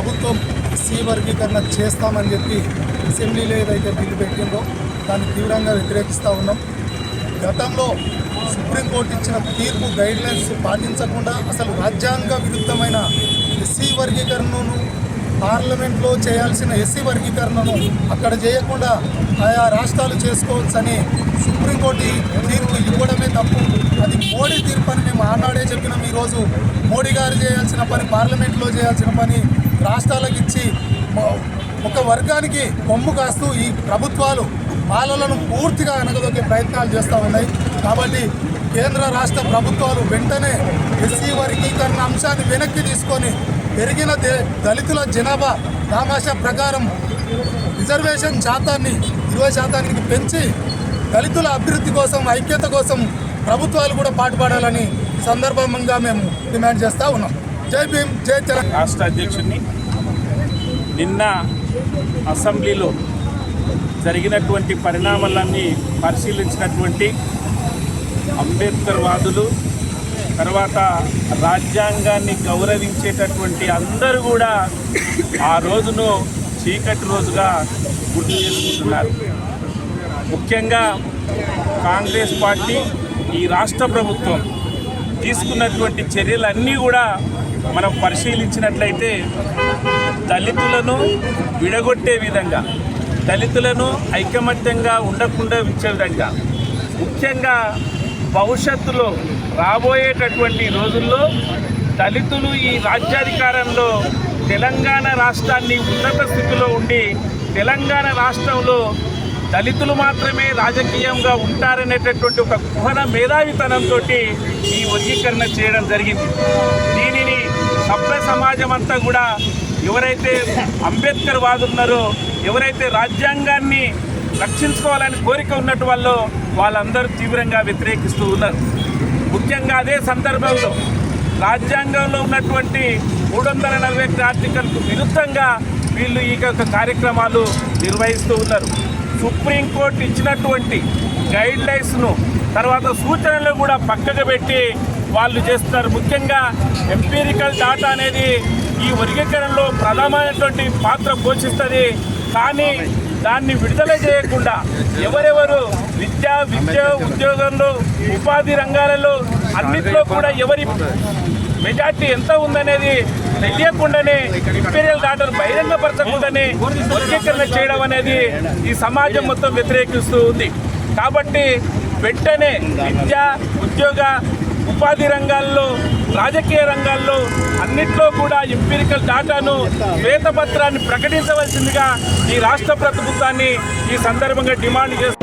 ప్రభుత్వం ఎస్సీ వర్గీకరణ చేస్తామని చెప్పి అసెంబ్లీలో ఏదైతే బిల్లు పెట్టిందో దాన్ని తీవ్రంగా వ్యతిరేకిస్తూ ఉన్నాం. గతంలో సుప్రీంకోర్టు ఇచ్చిన తీర్పు గైడ్లైన్స్ పాటించకుండా అసలు రాజ్యాంగ విరుద్ధమైన ఎస్సీ వర్గీకరణను పార్లమెంట్లో చేయాల్సిన ఎస్సీ వర్గీకరణను అక్కడ చేయకుండా ఆయా రాష్ట్రాలు చేసుకోవచ్చని సుప్రీంకోర్టు తీర్పు ఇవ్వడమే తప్పు. అది మోడీ తీర్పు అని మేము ఆనాడే చెప్పినాం. ఈరోజు మోడీ గారు చేయాల్సిన పని, పార్లమెంట్లో చేయాల్సిన పని రాష్ట్రాలకు ఇచ్చి ఒక వర్గానికి కొమ్ము కాస్తూ ఈ ప్రభుత్వాలు పాలనను పూర్తిగా అనగదొక్కే ప్రయత్నాలు చేస్తూ ఉన్నాయి. కాబట్టి కేంద్ర రాష్ట్ర ప్రభుత్వాలు వెంటనే ఎస్సీ వర్గీకరణ అంశాన్ని వెనక్కి తీసుకొని పెరిగిన దళితుల జనాభా దామాషా ప్రకారం రిజర్వేషన్ శాతాన్ని 20% పెంచి దళితుల అభివృద్ధి కోసం, ఐక్యత కోసం ప్రభుత్వాలు కూడా పాటుపడాలని సందర్భంగా మేము డిమాండ్ చేస్తూ ఉన్నాం. జై భీమ్, జై తెలంగాణ. రాష్ట్ర అధ్యక్షుడిని నిన్న అసెంబ్లీలో జరిగినటువంటి పరిణామాలన్నీ పరిశీలించినటువంటి అంబేద్కర్ వాదులు, తర్వాత రాజ్యాంగాన్ని గౌరవించేటటువంటి అందరూ కూడా ఆ రోజును చీకటి రోజుగా గుర్తు చేసుకుంటున్నారు. ముఖ్యంగా కాంగ్రెస్ పార్టీ, ఈ రాష్ట్ర ప్రభుత్వం తీసుకున్నటువంటి చర్యలన్నీ కూడా మనం పరిశీలించినట్లయితే దళితులను విడగొట్టే విధంగా, దళితులను ఐకమత్యంగా ఉండకుండా ఇచ్చే విధంగా, ముఖ్యంగా భవిష్యత్తులో రాబోయేటటువంటి రోజుల్లో దళితులు ఈ రాజ్యాధికారంలో తెలంగాణ రాష్ట్రాన్ని ఉన్నత స్థితిలో ఉండి తెలంగాణ రాష్ట్రంలో దళితులు మాత్రమే రాజకీయంగా ఉంటారనేటటువంటి ఒక కుహన మేధావితనంతో ఈ వర్గీకరణ చేయడం జరిగింది. దీనిని సభ్య సమాజం అంతా కూడా ఎవరైతే అంబేద్కర్ వాదున్నారో, ఎవరైతే రాజ్యాంగాన్ని రక్షించుకోవాలని కోరిక ఉన్నట్టు వాళ్ళందరూ తీవ్రంగా వ్యతిరేకిస్తూ ఉన్నారు. ముఖ్యంగా అదే సందర్భంలో రాజ్యాంగంలో ఉన్నటువంటి 341 ఆర్టికల్కు విరుద్ధంగా వీళ్ళు ఈ కార్యక్రమాలు నిర్వహిస్తూ ఉన్నారు. సుప్రీంకోర్టు ఇచ్చినటువంటి గైడ్లైన్స్ను, తర్వాత సూచనలు కూడా పక్కకు పెట్టి వాళ్ళు చేస్తున్నారు. ముఖ్యంగా ఎంపీరికల్ డాటా అనేది ఈ వర్గీకరణలో ప్రధానమైనటువంటి పాత్ర పోషిస్తుంది. కానీ దాన్ని విడుదల చేయకుండా ఎవరెవరు విద్య ఉద్యోగంలో, ఉపాధి రంగాలలో అన్నింటిలో కూడా ఎవరి మెజార్టీ ఎంత ఉందనేది తెలియకుండానే, ఇంపీరియల్ డాటాను బహిరంగపరచకుండానే వర్గీకరణ చేయడం అనేది ఈ సమాజం మొత్తం వ్యతిరేకిస్తూ ఉంది. కాబట్టి వెంటనే విద్య, ఉద్యోగ, ఉపాధి రంగాల్లో, రాజకీయ రంగాల్లో అన్నిట్లో కూడా ఎంపీరికల్ డాటాను, శ్వేతపత్రాన్ని ప్రకటించవలసిందిగా ఈ రాష్ట్ర ప్రభుత్వాన్ని ఈ సందర్భంగా డిమాండ్ చేస్తారు.